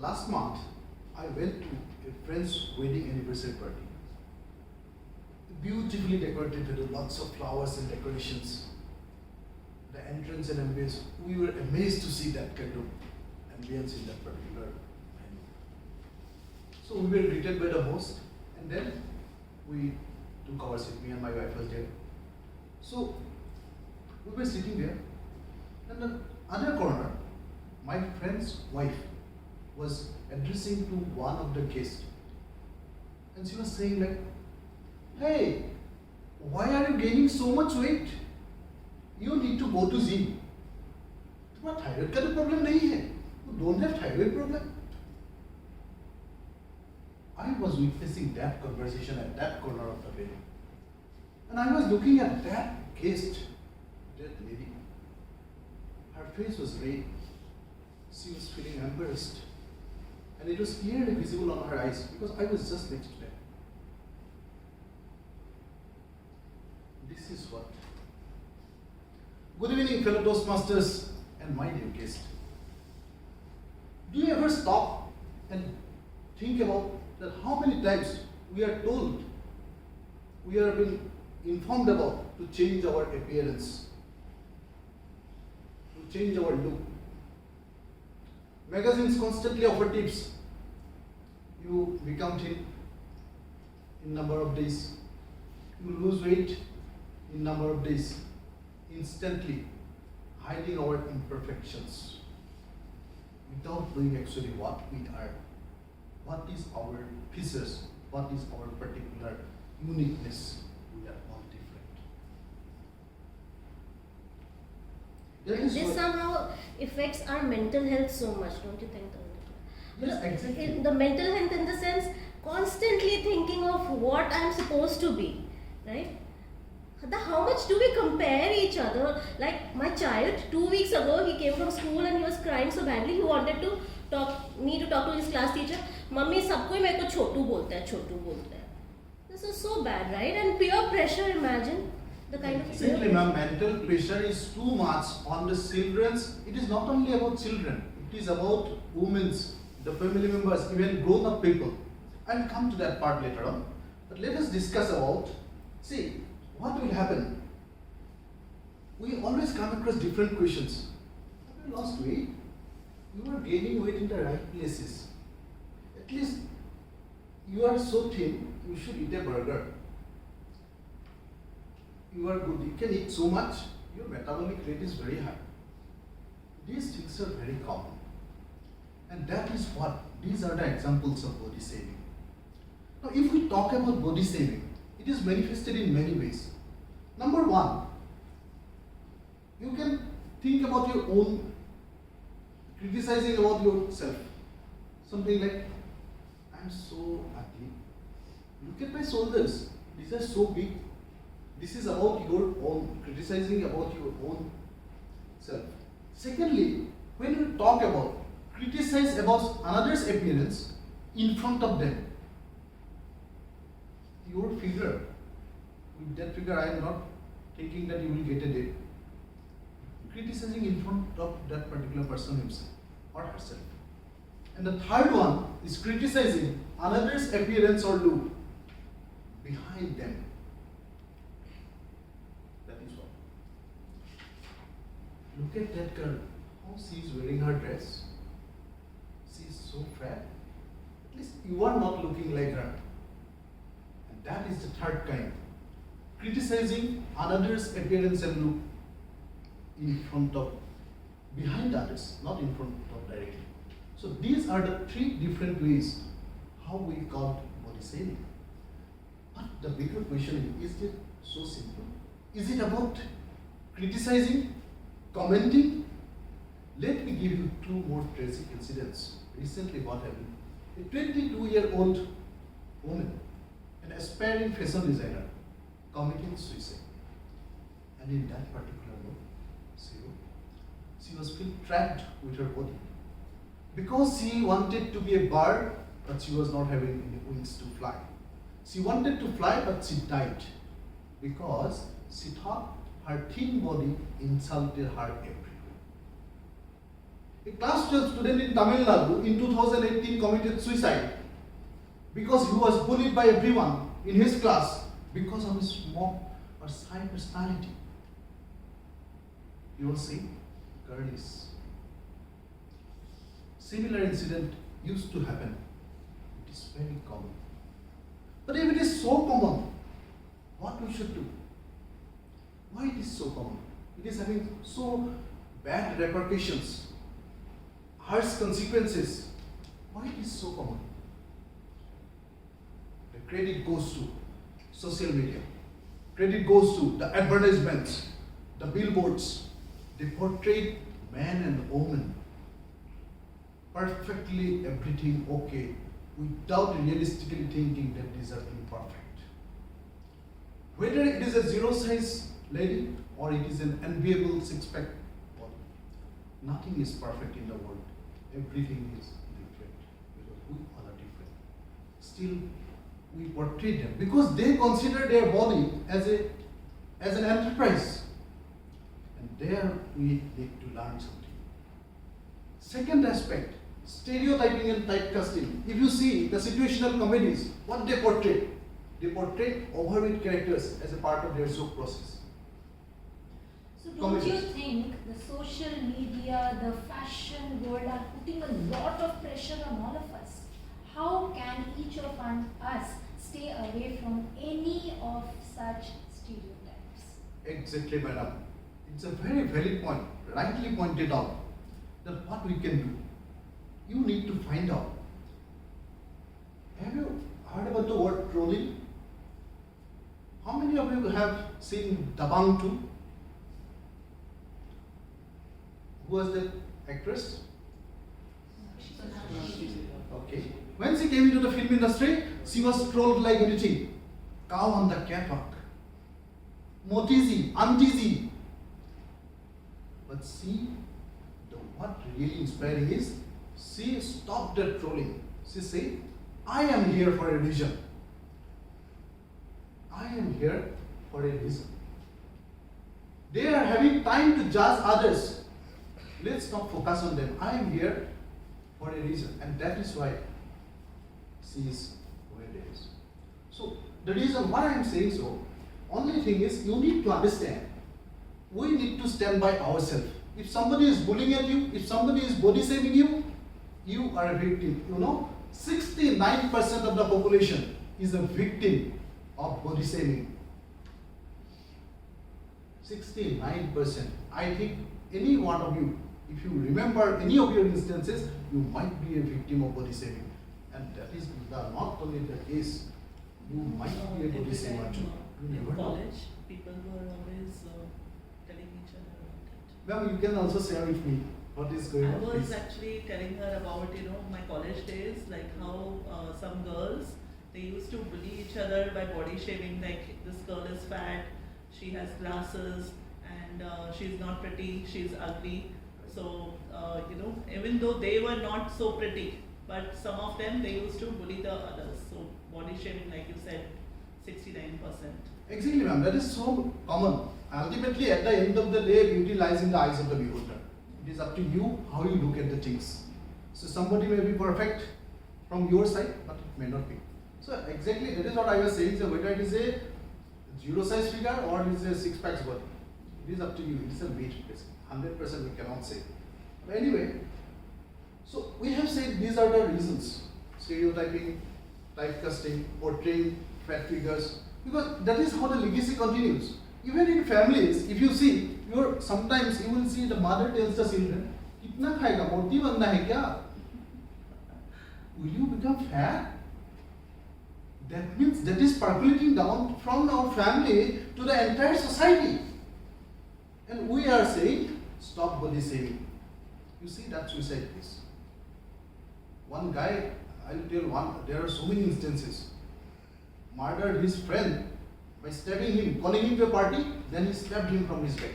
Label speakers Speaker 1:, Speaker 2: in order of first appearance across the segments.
Speaker 1: last month, I went to a friend's wedding anniversary party. Beautifully decorated with lots of flowers and decorations. The entrance and ambience, we were amazed to see that kind of ambience in that particular venue. So we were greeted by the host, and then we took our seat. Me and my wife was there. So we were sitting there, and the other corner, my friend's wife was addressing to one of the guests, and she was saying like, "Hey, why are you gaining so much weight? You need to go to gym. तुम्हारा thyroid का तो problem नहीं है. You don't have thyroid problem." I was witnessing that conversation at that corner of the venue, and I was looking at that guest, that lady. Her face was red. She was feeling embarrassed, and it was clearly visible on her eyes because I was just next to them. This is what. Good evening, fellow Toastmasters and my dear guest. Do you ever stop and think about that how many times we are told, we are being informed about to change our appearance, to change our look. Magazines constantly offer tips. You become thin in number of days. You lose weight in number of days. Instantly hiding our imperfections without knowing actually what we are, what is our features, what is our particular uniqueness. We are all different.
Speaker 2: And this somehow affects our mental health so much, don't you think?
Speaker 1: Yes, exactly.
Speaker 2: The mental health in the sense, constantly thinking of what I'm supposed to be, right? How much do we compare each other? Like my child, 2 weeks ago, he came from school and he was crying so badly. He wanted to talk to his class teacher. Mummy, सबको ही मेरे को छोटू बोलता है, छोटू बोलता है. This is so bad, right? And peer pressure. Imagine the kind of
Speaker 1: exactly, ma'am. Mental pressure is too much on the children's. It is not only about children. It is about women's, the family members, even grown-up people. I'll come to that part later on. But let us discuss about. See. What will happen? We always come across different questions. Have you lost weight? You are gaining weight in the right places. At least you are so thin, you should eat a burger. You are good, you can eat so much, your metabolic rate is very high. These things are very common. And that is what, these are the examples of body shaming. Now if we talk about body shaming, it is manifested in many ways. Number one, you can think about your own, criticizing about yourself. Something like, I'm so ugly. Look at my shoulders. These are so big. This is about your own, criticizing about your own self. Secondly, when you talk about, criticize about another's appearance in front of them. Your figure, with that figure I am not thinking that you will get a date. Criticizing in front of that particular person himself or herself. And the third one is criticizing another's appearance or look behind them. That is what. Look at that girl, how she is wearing her dress. She is so fat. At least you are not looking like her. That is the third kind. Criticizing another's appearance and look in front of, behind others, not in front of directly. So these are the three different ways how we call body shaming. But the bigger question is it so simple? Is it about criticizing, commenting? Let me give you two more tragic incidents. Recently what happened? A 22-year-old woman, an aspiring fashion designer, committed suicide. And in that particular moment, she was feeling trapped with her body. Because she wanted to be a bird, but she was not having any wings to fly. She wanted to fly, but she died. Because she thought her thin body insulted her everywhere. A class 12 student in Tamil Nadu in 2018 committed suicide because he was bullied by everyone in his class because of his mock or shy personality. You will see, girlies. Similar incident used to happen. It is very common. But if it is so common, what we should do? Why it is so common? It is having so bad repercussions, harsh consequences. Why it is so common? The credit goes to social media. Credit goes to the advertisements, the billboards. They portray man and woman perfectly everything okay without realistically thinking that these are imperfect. Whether it is a zero size lady or it is an enviable six-pack body, nothing is perfect in the world. Everything is different because we all are different. Still, we portray them because they consider their body as an enterprise. And there we need to learn something. Second aspect, stereotyping and typecasting. If you see the situational comedies, what they portray overweight characters as a part of their joke process.
Speaker 3: So don't you think the social media, the fashion world are putting a lot of pressure on all of us? How can each of us stay away from any of such stereotypes?
Speaker 1: Exactly, madam. It's a very valid point, rightly pointed out, that what we can do. You need to find out. Have you heard about the word trolling? How many of you have seen Dabang 2? Who was the actress? Okay. When she came into the film industry, she was trolled like anything. Cow on the catwalk. Motiji, Antiji. But see, what really inspiring is, she stopped the trolling. She said, I am here for a reason. I am here for a reason. They are having time to judge others. Let's not focus on them. I am here for a reason. And that is why she is where it is. So, the reason why I am saying so, only thing is, you need to understand, we need to stand by ourselves. If somebody is bullying at you, if somebody is body shaming you, you are a victim. You know, 69% of the population is a victim of body shaming. 69%. I think any one of you, if you remember any of your instances, you might be a victim of body shaming. And that is not only the case, you might be a body shamer too. You never
Speaker 4: In
Speaker 1: know.
Speaker 4: college, people were always telling each other about it.
Speaker 1: Well, you can also share with me what is going
Speaker 4: I
Speaker 1: on.
Speaker 4: was
Speaker 1: please.
Speaker 4: actually telling her about, my college days, like how some girls, they used to bully each other by body shaming, like this girl is fat, she has glasses, and she's not pretty, she's ugly. So, even though they were not so pretty, but some of them, they used to bully the others. So, body shaming, like you said, 69%.
Speaker 1: Exactly, ma'am. That is so common. Ultimately, at the end of the day, beauty lies in the eyes of the beholder. It is up to you how you look at the things. So somebody may be perfect from your side, but it may not be. So exactly, that is what I was saying. So whether it is a zero size figure or it is a six packs body, it is up to you. It is a weight. 100% we cannot say. But anyway, so we have said these are the reasons: stereotyping, typecasting, portraying fat figures, because that is how the legacy continues. Even in families, if you see, sometimes you will see the mother tells the children, "Kitna khayega? Moti banna hai kya? Will you become fat?" That means that is percolating down from our family to the entire society. And we are saying, stop body shaming. You see that suicide case. One guy, I will tell one, there are so many instances, murdered his friend by stabbing him, calling him to a party, then he stabbed him from his back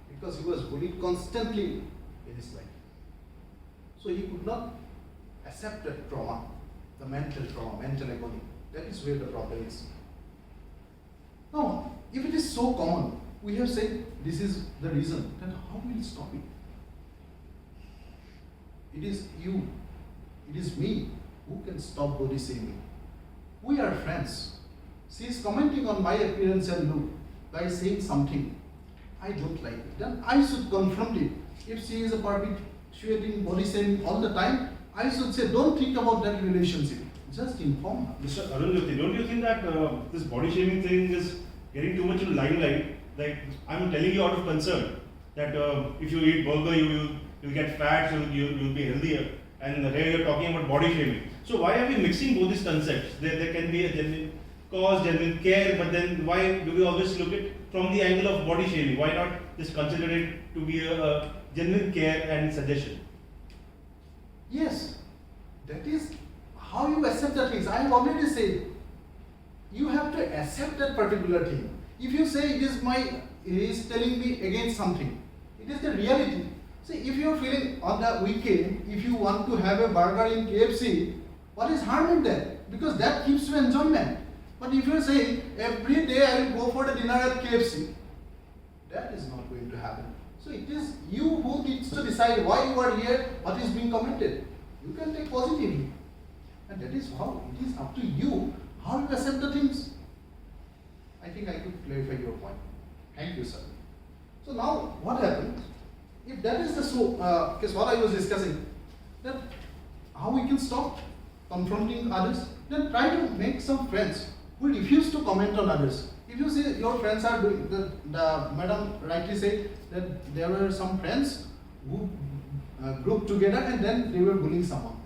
Speaker 1: because he was bullied constantly in his life. So he could not accept that trauma, the mental trauma, mental agony. That is where the problem is. Now, if it is so common, we have said this is the reason, then how will we stop it? It is you, it is me who can stop body shaming. We are friends. She is commenting on my appearance and look by saying something I don't like it. Then I should confront it. If she is a perpetuating body shaming all the time, I should say, don't think about that relationship. Just inform her.
Speaker 5: Mr. Arunjyoti, don't you think that this body shaming thing is getting too much in the limelight? Like, I'm telling you out of concern that if you eat burger, you'll get fat, so you'll be healthier. And here you're talking about body shaming. So why are we mixing both these concepts? There can be a genuine cause, genuine care, but then why do we always look at it from the angle of body shaming? Why not just consider it to be a genuine care and suggestion?
Speaker 1: Yes, that is how you accept the things. I have already said, you have to accept that particular thing. If you say it is telling me against something, it is the reality. See, if you are feeling on the weekend, if you want to have a burger in KFC, what is harm in that? Because that gives you enjoyment. But if you are saying every day I will go for the dinner at KFC, that is not going to happen. So it is you who needs to decide why you are here, what is being commented. You can take positively. And that is how it is up to you how you accept the things. I think I could clarify your point. Thank you, sir. So now what happens? If that is the case what I was discussing, that how we can stop confronting others, then try to make some friends who refuse to comment on others. If you see your friends are doing, the madam rightly said that there were some friends who grouped together and then they were bullying someone.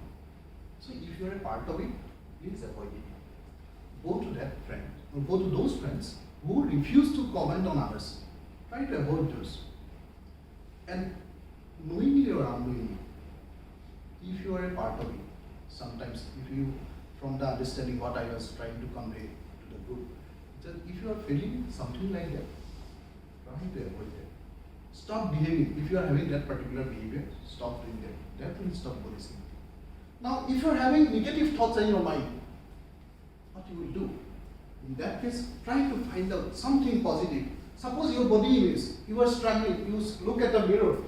Speaker 1: So if you are a part of it, please avoid it. Go to that friend, or go to those friends who refuse to comment on others. Try to avoid those. And knowingly or unknowingly, if you are a part of it, sometimes if you, from the understanding what I was trying to convey to the group, that if you are feeling something like that, try to avoid that. Stop behaving. If you are having that particular behavior, stop doing that. That will stop bullying. Now, if you are having negative thoughts in your mind, what you will do? In that case, try to find out something positive. Suppose your body image, you are struggling, you look at the mirror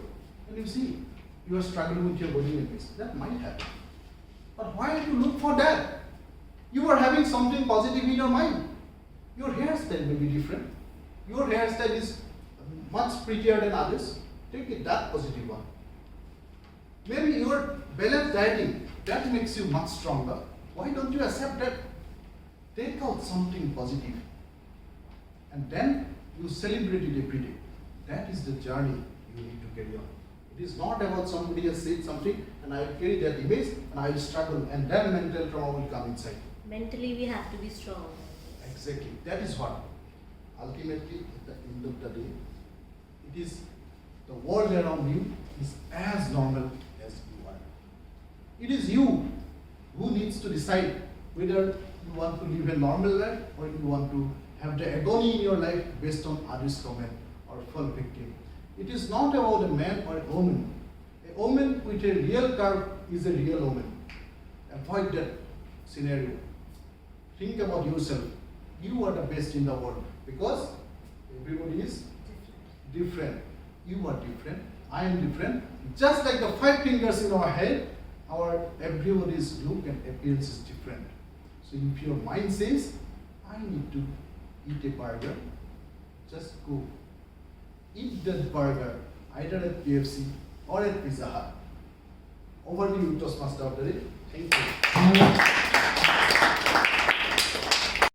Speaker 1: and you see you are struggling with your body image. That might happen. But why do you look for that? You are having something positive in your mind. Your hairstyle may be different. Your hairstyle is much prettier than others. Take it that positive one. Maybe your balanced dieting, that makes you much stronger. Why don't you accept that? Take out something positive. And then you celebrate it every day. That is the journey you need to carry on. It is not about somebody has said something and I will carry that image and I will struggle and then mental trauma will come inside.
Speaker 2: Mentally, we have to be strong.
Speaker 1: Exactly. That is what. Ultimately, at the end of the day, it is the world around you is as normal as you are. It is you who needs to decide whether you want to live a normal life or you want to have the agony in your life based on others' comment or fall victim. It is not about a man or a woman. A woman with a real curve is a real woman. Avoid that scenario. Think about yourself. You are the best in the world because everybody is different. You are different. I am different. Just like the 5 fingers in our head, everybody's look and appearance is different. So if your mind says, I need to eat a burger, just go. Eat that burger either at KFC or at Pizza Hut. Over to you, Toastmaster of the Day. Thank you.